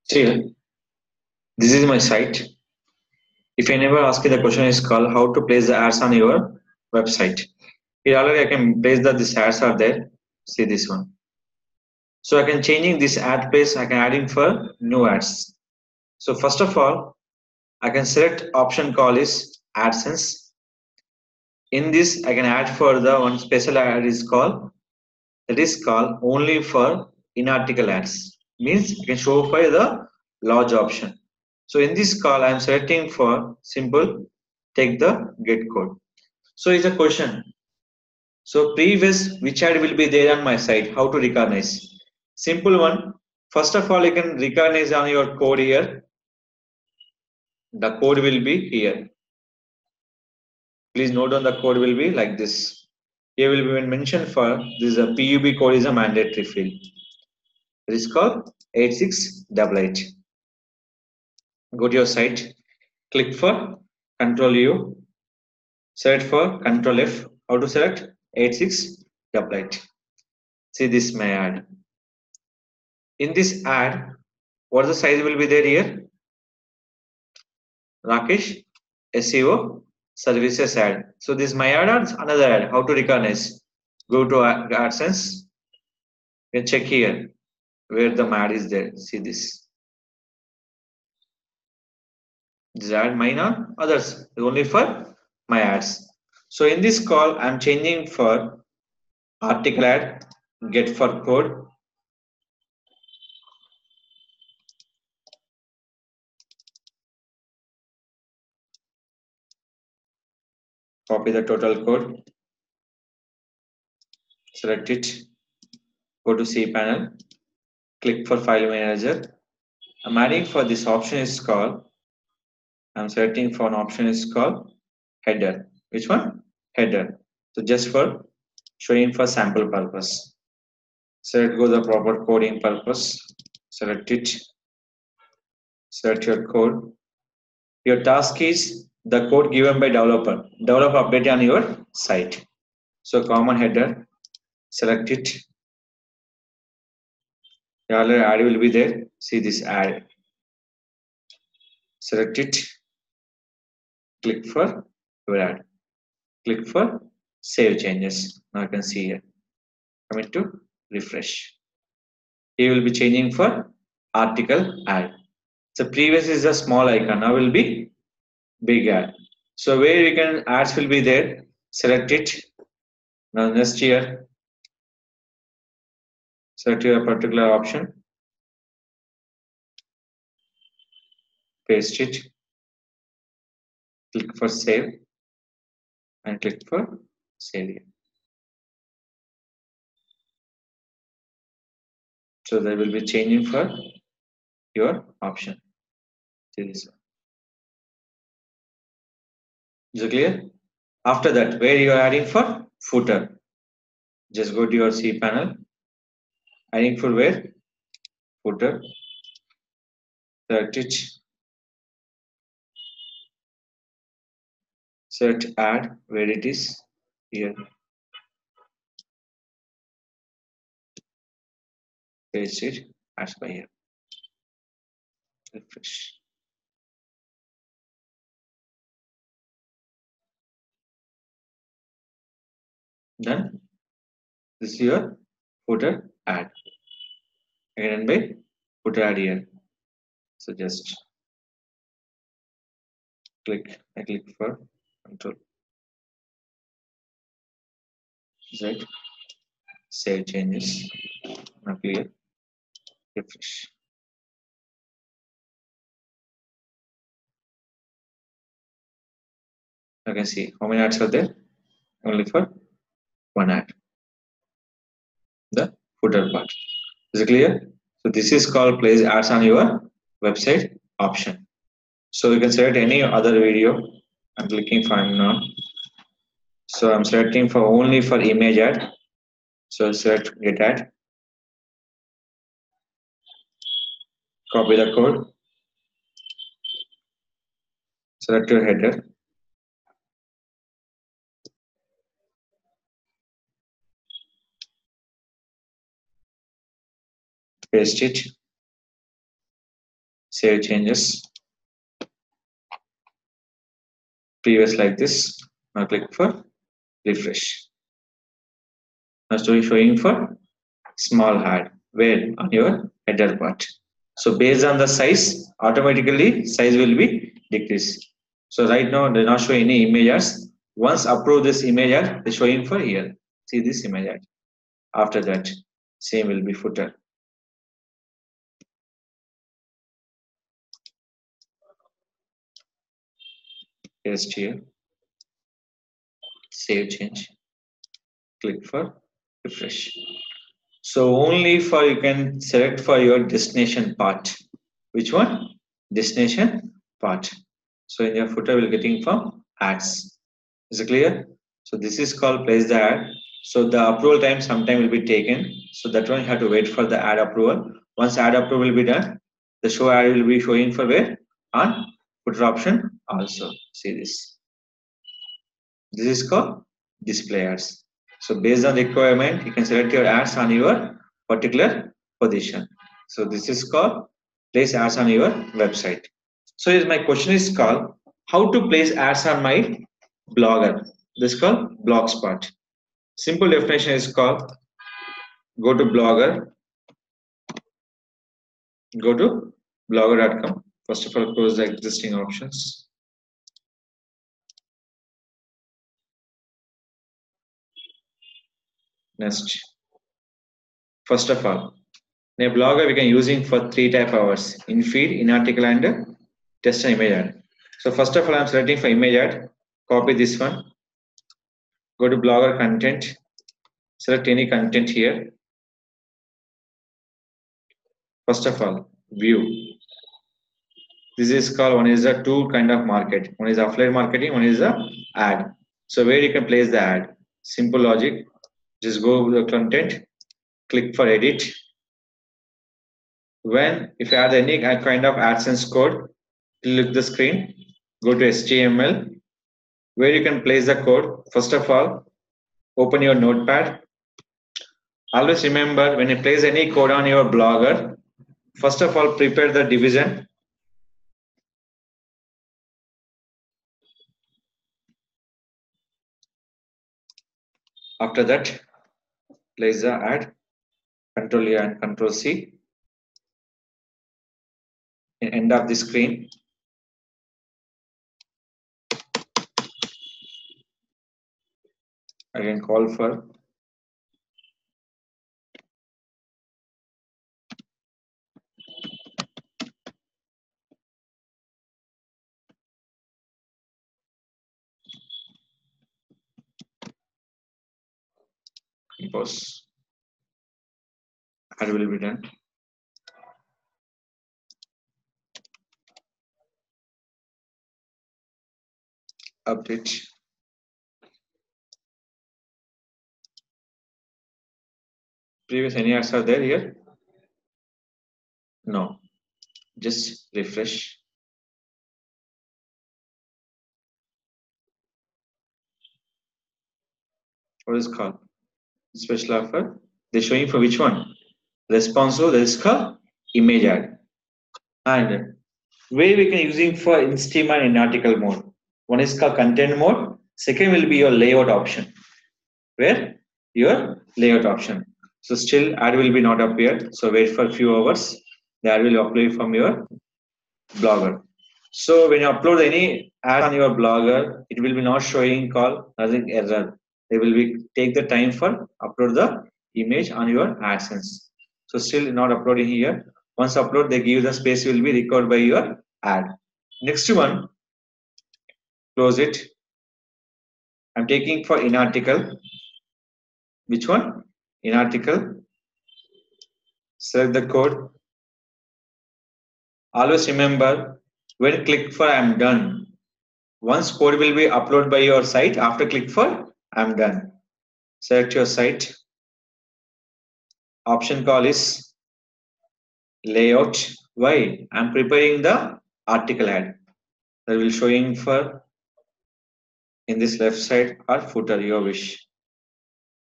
Still, this is my site. If anyone asks you the question is called how to place the ads on your website. Here already I can place that these ads are there. See this one. So I can changing this ad place. I can adding for new ads. So first of all, I can select option call is AdSense. In this, I can add for the one special ad is called that is called only for in-article ads. Means you can show for the large option. So in this call, I am selecting for simple take the get code. So it's a question. So previous which ad will be there on my site? How to recognize? Simple one. First of all, you can recognize on your code here. The code will be here. Please note down the code will be like this. Here will be mentioned for this a PUB code is a mandatory field. It is called 8688. Go to your site, click for Control U, select for Control F. How to select 8688? See this my ad. In this ad, what the size will be there here? Rakesh SEO services ad. So this my ad or another ad. How to recognize? Go to AdSense. You can check here where the ad is there. See this. This ad mine or others. Only for my ads. So in this call, I'm changing for article ad, get for code. Copy the total code. Select it. Go to cPanel. Click for file manager. I'm adding for this option is called. I'm selecting for an option is called header. Which one? Header. So just for showing for sample purpose. Select go the proper coding purpose. Select it. Select your code. Your task is the code given by developer. Develop update on your site. So common header. Select it. Your ad will be there. See this ad. Select it. Click for your ad. Click for save changes. Now you can see here. Coming to refresh. He will be changing for article ad. So previous is a small icon. Now will be big ad. So where you can ads will be there. Select it. Now next here. Select your particular option. Paste it. Click for save. And click for save here. So they will be changing for your option. See this one. Is it clear? After that, where you are adding for footer, just go to your cPanel. Adding for where? Footer. Select it. Select add where it is here. Paste it. Add by here. Refresh. Done. This is your footer add. Again by footer add here. So just click. I click for Control Z. Save changes. Now clear. Refresh. You can see how many ads are there. Only for one ad. The footer part. Is it clear? So this is called place ads on your website option. So you can select any other video. I'm clicking for none. So I'm selecting for only for image ad. So select get ad. Copy the code. Select your header. Paste it. save changes, previous like this. Now click for refresh. Now showing for small ad where on your header part. So based on the size, automatically size will be decreased. So right now they're not showing any image ads. Once approve this image ad, they're showing for here. See this image ad. After that, same will be footer. Paste here. Save change. Click for refresh. So only for you can select for your destination part. Which one? Destination part. So in your footer we're getting from ads. Is it clear? So this is called place the ad. So the approval time sometime will be taken. So that one you have to wait for the ad approval. Once ad approval will be done, the show ad will be showing for where? On footer option also. See this. This is called display ads. So based on requirement, you can select your ads on your particular position. So this is called place ads on your website. So here's my question is called how to place ads on my blogger. This is called Blogspot. Simple definition is called go to blogger, go to blogger.com. First of all, close the existing options. Next, first of all, in a blogger we can using for 3 type hours: in feed, in article, and test and image ad. So first of all, I'm selecting for image ad. Copy this one. Go to blogger content. Select any content here. First of all, view. This is called one is a two kind of market. One is affiliate marketing. One is a ad. So where you can place the ad. Simple logic. Just go to the content. Click for edit. When if you add any kind of AdSense code, click the screen. Go to HTML. Where you can place the code. First of all, open your notepad. Always remember when you place any code on your blogger, first of all prepare the division. After that, place the ad. Control A and Control C. In end of the screen, I can call for compose. Ad will be done. Update. Previous any ads are there here? No. Just refresh. What is called? Special offer. They're showing for which one? Responsive. That is called image ad. And where we can using for Instagram in article mode. One is called content mode. Second will be your layout option. Where your layout option. So still ad will be not appeared. So wait for a few hours. The ad will appear from your blogger. So when you upload any ad on your blogger, it will be not showing call nothing error. They will be take the time for upload the image on your AdSense. So still not uploading here. Once upload, they give the space will be recorded by your ad. Next one, close it. I'm taking for in article. Which one? In article. Select the code. Always remember when click for I'm done. Once code will be uploaded by your site, after click for I'm done. Select your site. Option call is layout. Why? I'm preparing the article ad. That will showing for in this left side or footer, your wish.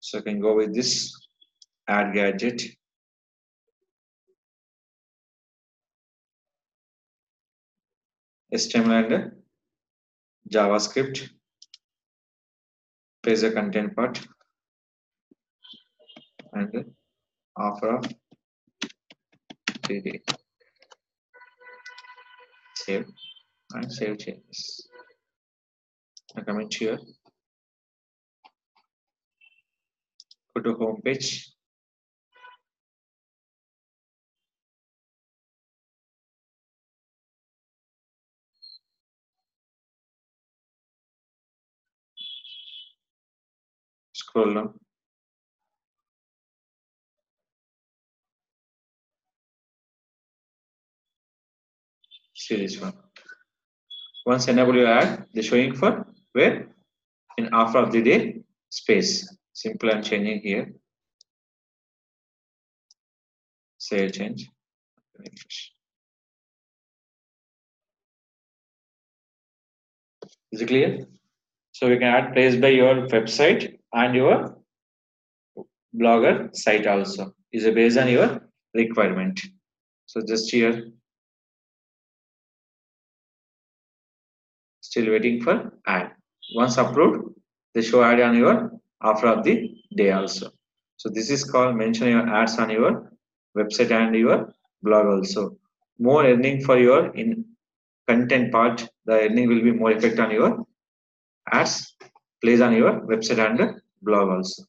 So I can go with this ad gadget. HTML and JavaScript. Place the content part and offer of 3D. Save and save changes. I comment here. Go to home page. Scroll down. See this one. Once enable your ad, the showing for where in offer of the day space. Simple I'm changing here. Save change. Is it clear? So we can add place by your website and your Blogger site also. Is based on your requirement. So just here, still waiting for ad. Once approved, they show ad on your offer of the day also. So this is called mention your ads on your website and your blog also. More earning for your in content part, the earning will be more effect on your ads placed on your website and blog also.